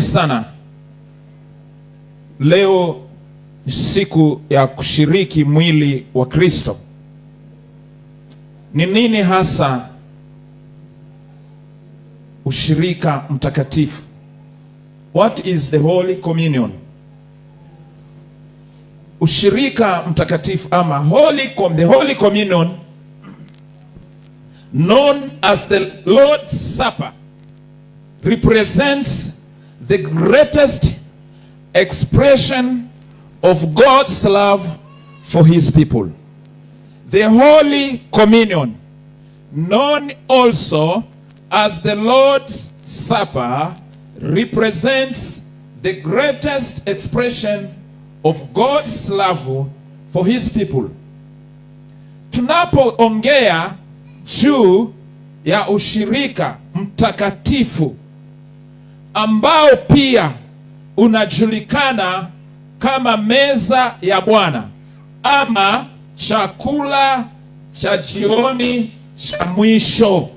Sana leo siku ya kushiriki mwili wa Kristo. Ni nini hasa ushirika mtakatifu? What is the Holy Communion? Ushirika mtakatifu ama the Holy Communion, known as the Lord's Supper, represents the greatest expression of God's love for his people. The Holy Communion, known also as the Lord's Supper, represents the greatest expression of God's love for his people. Tunapoongea juu ya ushirika mtakatifu ambao pia unajulikana kama meza ya Bwana ama chakula cha jioni cha mwisho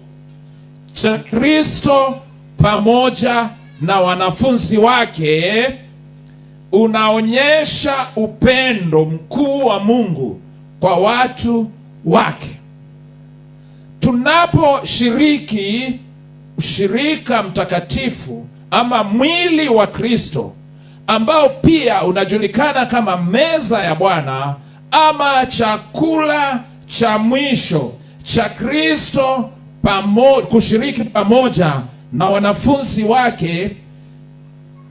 cha Kristo pamoja na wanafunzi wake, unaonyesha upendo mkuu wa Mungu kwa watu wake. Tunaposhiriki ushirika mtakatifu ama mwili wa Kristo ambao pia unajulikana kama meza ya Bwana ama chakula cha mwisho cha Kristo kushiriki pamoja na wanafunzi wake,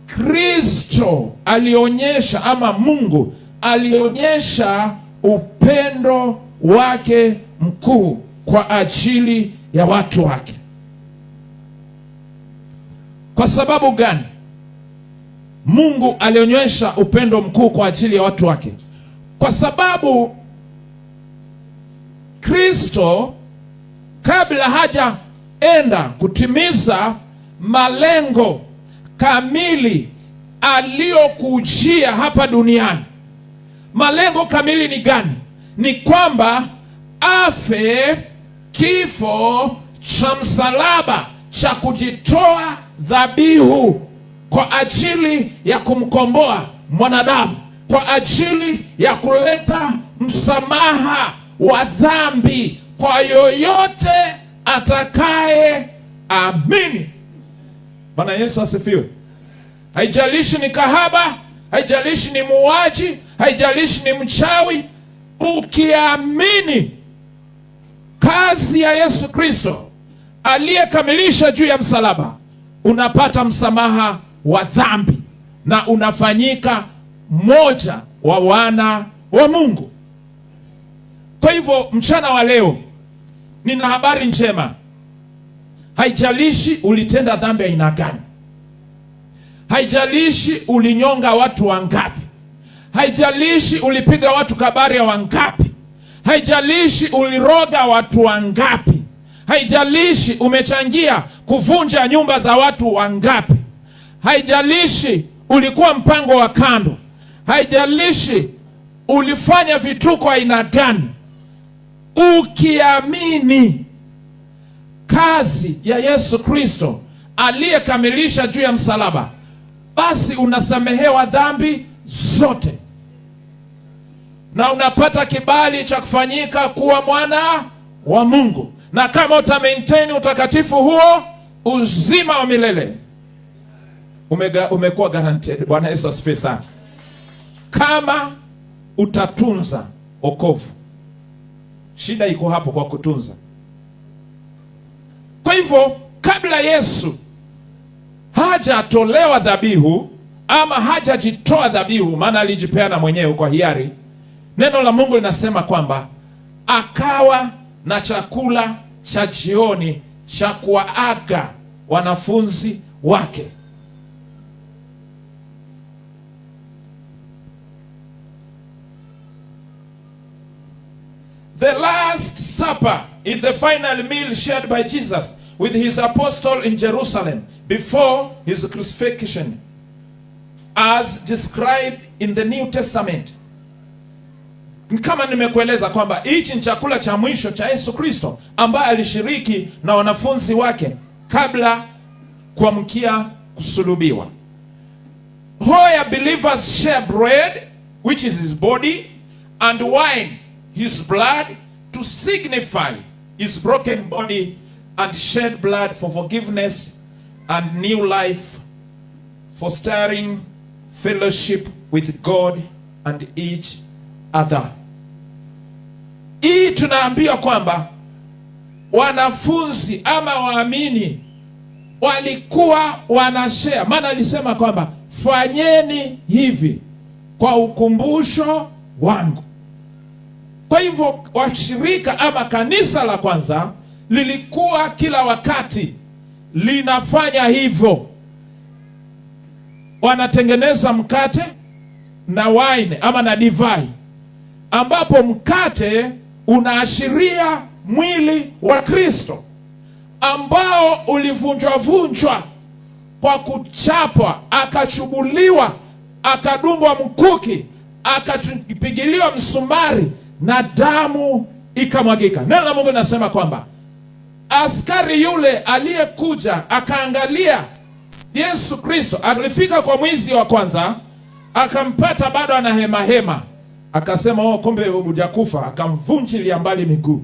Kristo alionyesha ama Mungu alionyesha upendo wake mkuu kwa ajili ya watu wake. Kwa sababu gani Mungu alionyesha upendo mkuu kwa ajili ya watu wake? Kwa sababu Kristo kabla hajaenda kutimiza malengo kamili aliyokujia hapa duniani. Malengo kamili ni gani? Ni kwamba afe kifo cha msalaba cha kujitoa dhabihu kwa ajili ya kumkomboa mwanadamu, kwa ajili ya kuleta msamaha wa dhambi kwa yoyote atakaye amini. Bwana Yesu asifiwe. Haijalishi ni kahaba, haijalishi ni muuaji, haijalishi ni mchawi, ukiamini kazi ya Yesu Kristo aliyekamilisha juu ya msalaba, unapata msamaha wa dhambi na unafanyika mmoja wa wana wa Mungu. Kwa hivyo mchana wa leo nina habari njema. Haijalishi ulitenda dhambi aina gani, haijalishi ulinyonga watu wangapi, haijalishi ulipiga watu kabari ya wangapi, haijalishi uliroga watu wangapi, haijalishi umechangia kuvunja nyumba za watu wangapi, haijalishi ulikuwa mpango wa kando, haijalishi ulifanya vituko aina gani, ukiamini kazi ya Yesu Kristo aliyekamilisha juu ya msalaba, basi unasamehewa dhambi zote na unapata kibali cha kufanyika kuwa mwana wa Mungu. Na kama utamaintain utakatifu huo, uzima wa milele umekuwa guaranteed. Bwana Yesu asifiwe sana. Kama utatunza wokovu, shida iko hapo kwa kutunza. Kwa hivyo kabla Yesu hajatolewa dhabihu ama hajajitoa dhabihu, maana alijipeana mwenyewe kwa hiari, neno la Mungu linasema kwamba akawa na chakula cha jioni cha kuwaaga wanafunzi wake. The Last Supper is the final meal shared by Jesus with his apostle in Jerusalem before his crucifixion, as described in the New Testament. Kama nimekueleza kwamba hichi ni chakula cha mwisho cha Yesu Kristo ambaye alishiriki na wanafunzi wake kabla kuamkia kusulubiwa. whereby believers share bread, which is his body, and wine, his blood, to signify his broken body and shed blood for forgiveness and new life, fostering fellowship with God and each other. Hii tunaambiwa kwamba wanafunzi ama waamini walikuwa wanashare. Maana alisema kwamba fanyeni hivi kwa ukumbusho wangu. Kwa hivyo washirika ama kanisa la kwanza lilikuwa kila wakati linafanya hivyo. Wanatengeneza mkate na wine ama na divai, ambapo mkate unaashiria mwili wa Kristo ambao ulivunjwa kwa kuchapwa, akachubuliwa, akadungwa mkuki, akapigiliwa msumari na damu ikamwagika. Neno la Mungu linasema kwamba askari yule aliyekuja akaangalia Yesu Kristo, alifika kwa mwizi wa kwanza, akampata bado ana hema, akasema oh, kumbe hujakufa, akamvunjilia mbali miguu.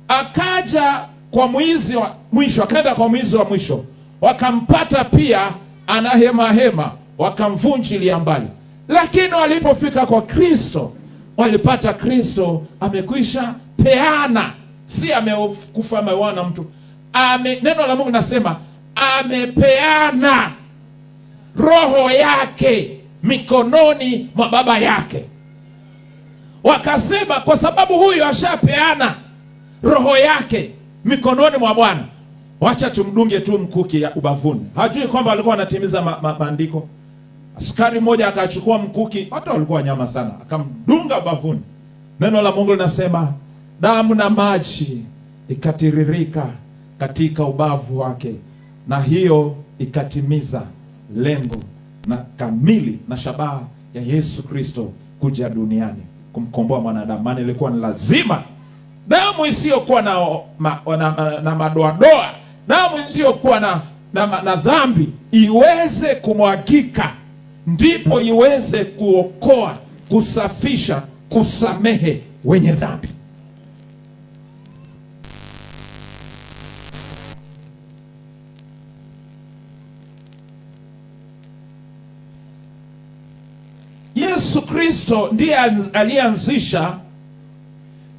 Akaja kwa mwizi wa mwisho, akaenda kwa mwizi wa mwisho, wakampata pia ana hema, wakamvunjilia mbali. Lakini walipofika kwa Kristo, walipata Kristo amekwisha peana, si amekufa amewana mtu. Neno la Mungu nasema amepeana roho yake mikononi mwa Baba yake. Wakasema kwa sababu huyu ashapeana roho yake mikononi mwa Bwana, wacha tumdunge tu mkuki ya ubavuni. Hajui kwamba walikuwa wanatimiza maandiko. Askari mmoja akachukua mkuki, hata walikuwa nyama sana, akamdunga ubavuni. Neno la Mungu linasema damu na maji ikatiririka katika ubavu wake, na hiyo ikatimiza lengo na kamili na shabaha ya Yesu Kristo kuja duniani kumkomboa mwanadamu. Maana ilikuwa ni lazima damu isiyokuwa na madoadoa, damu isiyokuwa na dhambi iweze kumwagika, ndipo iweze kuokoa, kusafisha, kusamehe wenye dhambi. Yesu Kristo ndiye alianzisha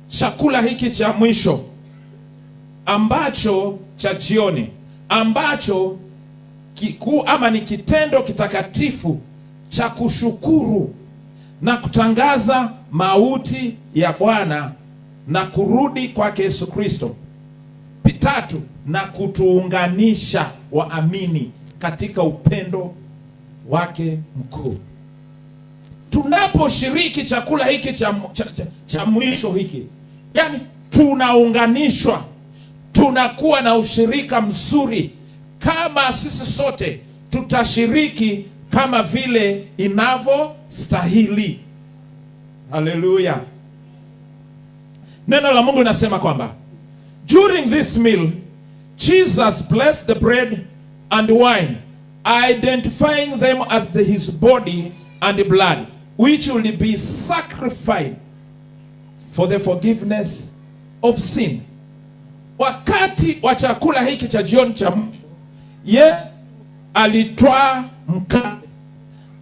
chakula hiki cha mwisho ambacho cha jioni, ambacho ama ni kitendo kitakatifu cha kushukuru na kutangaza mauti ya Bwana na kurudi kwake Yesu Kristo. Tatu, na kutuunganisha waamini katika upendo wake mkuu. Tunaposhiriki chakula hiki cha mwisho hiki, yani tunaunganishwa, tunakuwa na ushirika mzuri, kama sisi sote tutashiriki kama vile inavyostahili. Haleluya. Neno la Mungu linasema kwamba during this meal Jesus blessed the bread and wine, identifying them as his body and blood, which will be sacrificed for the forgiveness of sin. Wakati wa chakula hiki cha jioni cha Yesu alitwaa mkate,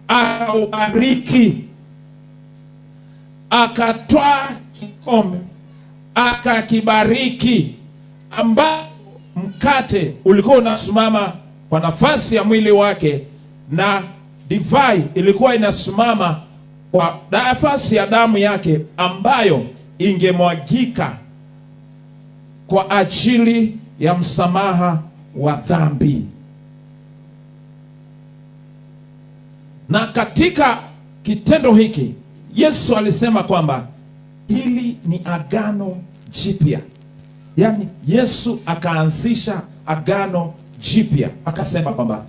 akaubariki, akatwaa kikombe, akakibariki, ambao mkate ulikuwa unasimama kwa nafasi ya mwili wake na divai ilikuwa inasimama kwa nafasi ya damu yake ambayo ingemwagika kwa ajili ya msamaha wa dhambi. Na katika kitendo hiki Yesu alisema kwamba hili ni agano jipya. Yaani Yesu akaanzisha agano jipya, akasema kwamba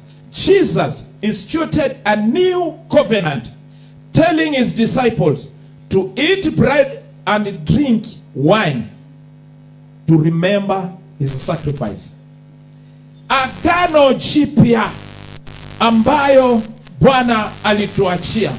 Jesus instituted a new covenant, telling his disciples to eat bread and drink wine to remember his sacrifice. Agano jipya ambayo Bwana alituachia.